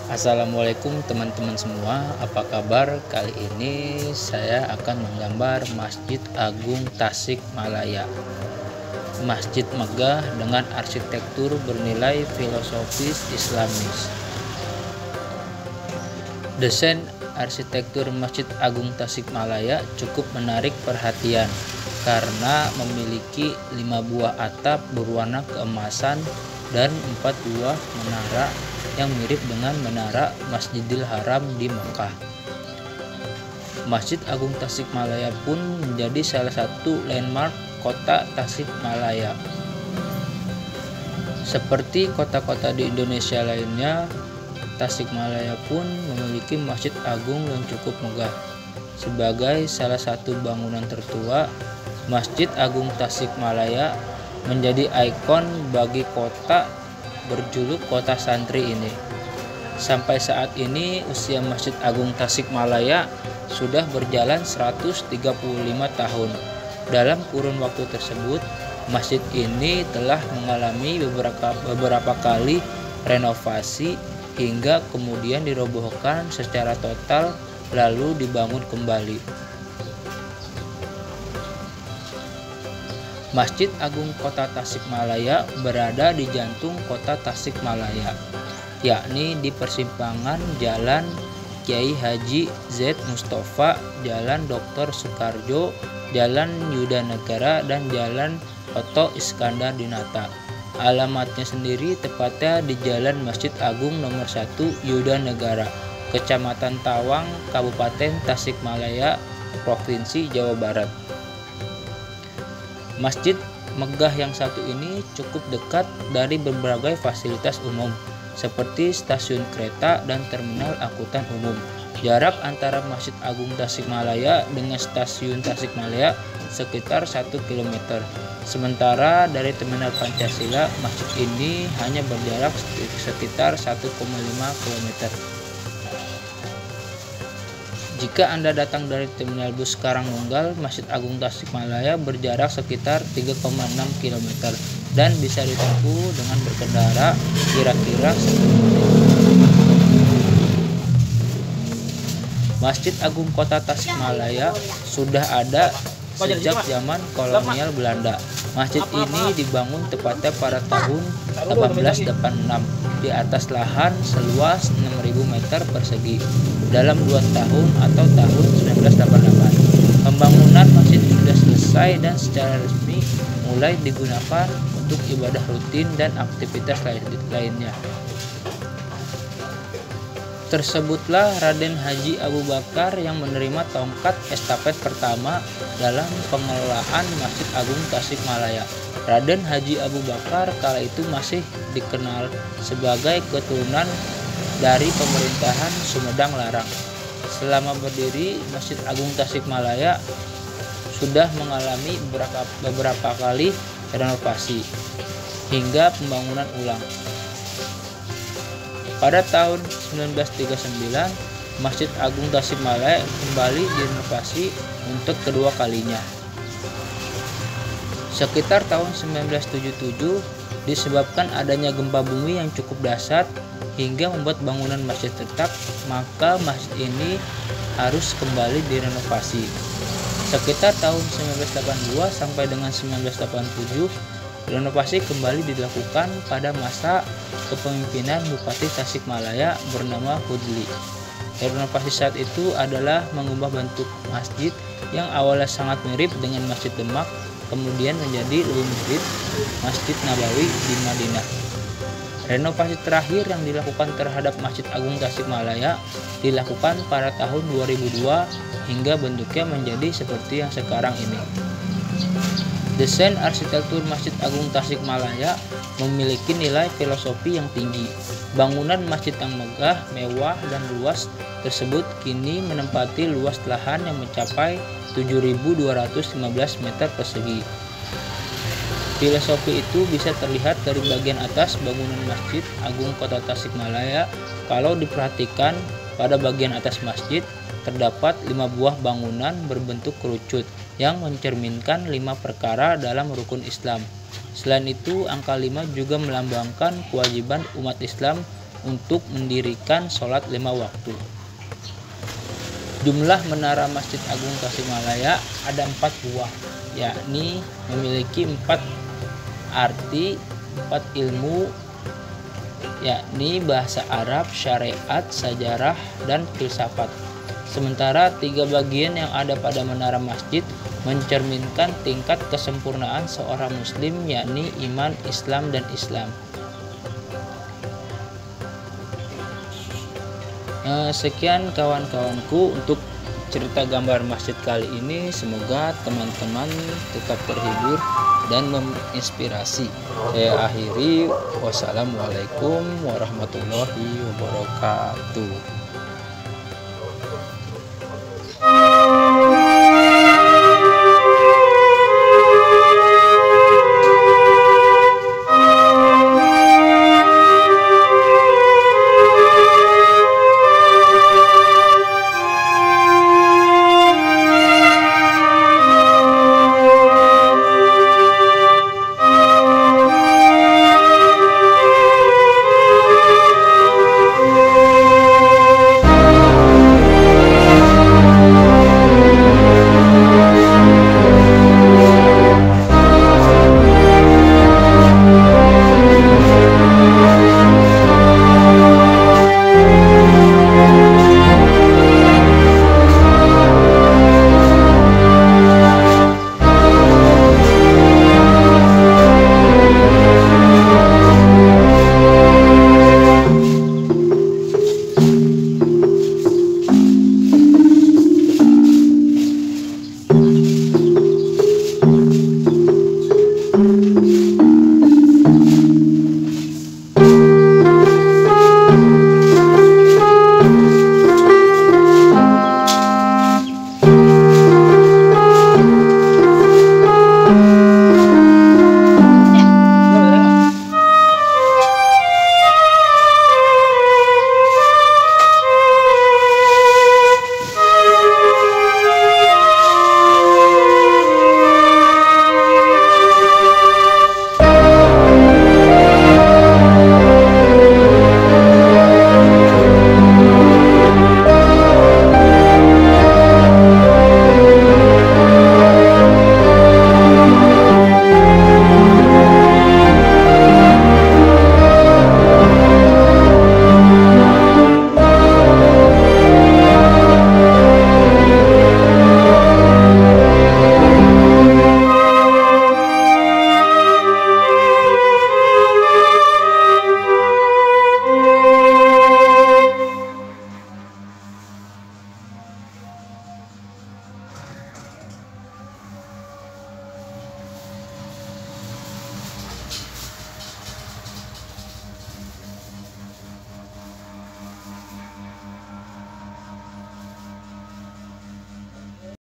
Assalamualaikum teman-teman semua, apa kabar? Kali ini saya akan menggambar Masjid Agung Tasikmalaya. Masjid megah dengan arsitektur bernilai filosofis Islamis. Desain arsitektur Masjid Agung Tasikmalaya cukup menarik perhatian karena memiliki 5 buah atap berwarna keemasan dan 4 buah menara yang mirip dengan menara Masjidil Haram di Mekah. Masjid Agung Tasikmalaya pun menjadi salah satu landmark kota Tasikmalaya. Seperti kota-kota di Indonesia lainnya, Tasikmalaya pun memiliki masjid agung yang cukup megah. Sebagai salah satu bangunan tertua, Masjid Agung Tasikmalaya menjadi ikon bagi kota berjuluk kota santri ini. Sampai saat ini usia Masjid Agung Tasikmalaya sudah berjalan 135 tahun. Dalam kurun waktu tersebut, masjid ini telah mengalami beberapa kali renovasi hingga kemudian dirobohkan secara total lalu dibangun kembali. Masjid Agung Kota Tasikmalaya berada di jantung kota Tasikmalaya, yakni di persimpangan Jalan Kiai Haji Z Mustafa, Jalan Dr. Soekarjo, Jalan Yudanegara, dan Jalan Oto Iskandar Dinata. Alamatnya sendiri tepatnya di Jalan Masjid Agung nomor 1 Yudanegara, Kecamatan Tawang, Kabupaten Tasikmalaya, Provinsi Jawa Barat. Masjid megah yang satu ini cukup dekat dari berbagai fasilitas umum seperti stasiun kereta dan terminal angkutan umum. Jarak antara Masjid Agung Tasikmalaya dengan stasiun Tasikmalaya sekitar 1 km. Sementara dari Terminal Pancasila, masjid ini hanya berjarak sekitar 1,5 km. Jika Anda datang dari Terminal Bus Karangtunggal, Masjid Agung Tasikmalaya berjarak sekitar 3,6 km dan bisa ditempuh dengan berkendara kira-kira 10 menit. Masjid Agung Kota Tasikmalaya sudah ada sejak zaman kolonial Belanda. Masjid ini dibangun tepatnya pada tahun 1886 di atas lahan seluas 6.000 meter persegi dalam 2 tahun atau tahun 1988. Pembangunan masjid sudah selesai dan secara resmi mulai digunakan untuk ibadah rutin dan aktivitas lainnya. Tersebutlah Raden Haji Abu Bakar yang menerima tongkat estafet pertama dalam pengelolaan Masjid Agung Tasikmalaya. Raden Haji Abu Bakar kala itu masih dikenal sebagai keturunan dari pemerintahan Sumedang Larang. Selama berdiri, Masjid Agung Tasikmalaya sudah mengalami beberapa kali renovasi hingga pembangunan ulang. Pada tahun 1939, Masjid Agung Tasikmalaya kembali direnovasi untuk kedua kalinya. Sekitar tahun 1977, disebabkan adanya gempa bumi yang cukup dahsyat hingga membuat bangunan masjid retak, maka masjid ini harus kembali direnovasi. Sekitar tahun 1982 sampai dengan 1987, renovasi kembali dilakukan pada masa kepemimpinan Bupati Tasikmalaya bernama Hudli. Renovasi saat itu adalah mengubah bentuk masjid yang awalnya sangat mirip dengan Masjid Demak, kemudian menjadi lebih mirip Masjid Nabawi di Madinah. Renovasi terakhir yang dilakukan terhadap Masjid Agung Tasikmalaya dilakukan pada tahun 2002 hingga bentuknya menjadi seperti yang sekarang ini. Desain arsitektur Masjid Agung Tasikmalaya memiliki nilai filosofi yang tinggi. Bangunan masjid yang megah, mewah, dan luas tersebut kini menempati luas lahan yang mencapai 7.215 meter persegi. Filosofi itu bisa terlihat dari bagian atas bangunan Masjid Agung Kota Tasikmalaya. Kalau diperhatikan, pada bagian atas masjid terdapat 5 buah bangunan berbentuk kerucut yang mencerminkan 5 perkara dalam rukun Islam. Selain itu, angka 5 juga melambangkan kewajiban umat Islam untuk mendirikan sholat 5 waktu. Jumlah menara Masjid Agung Tasikmalaya ada 4 buah, yakni memiliki 4 arti, 4 ilmu, yakni bahasa Arab, syariat, sejarah, dan filsafat. Sementara 3 bagian yang ada pada menara masjid mencerminkan tingkat kesempurnaan seorang muslim, yakni iman, Islam, dan Islam. Sekian kawan-kawanku untuk cerita gambar masjid kali ini. Semoga teman-teman tetap terhibur dan menginspirasi. Saya akhiri, wassalamualaikum warahmatullahi wabarakatuh.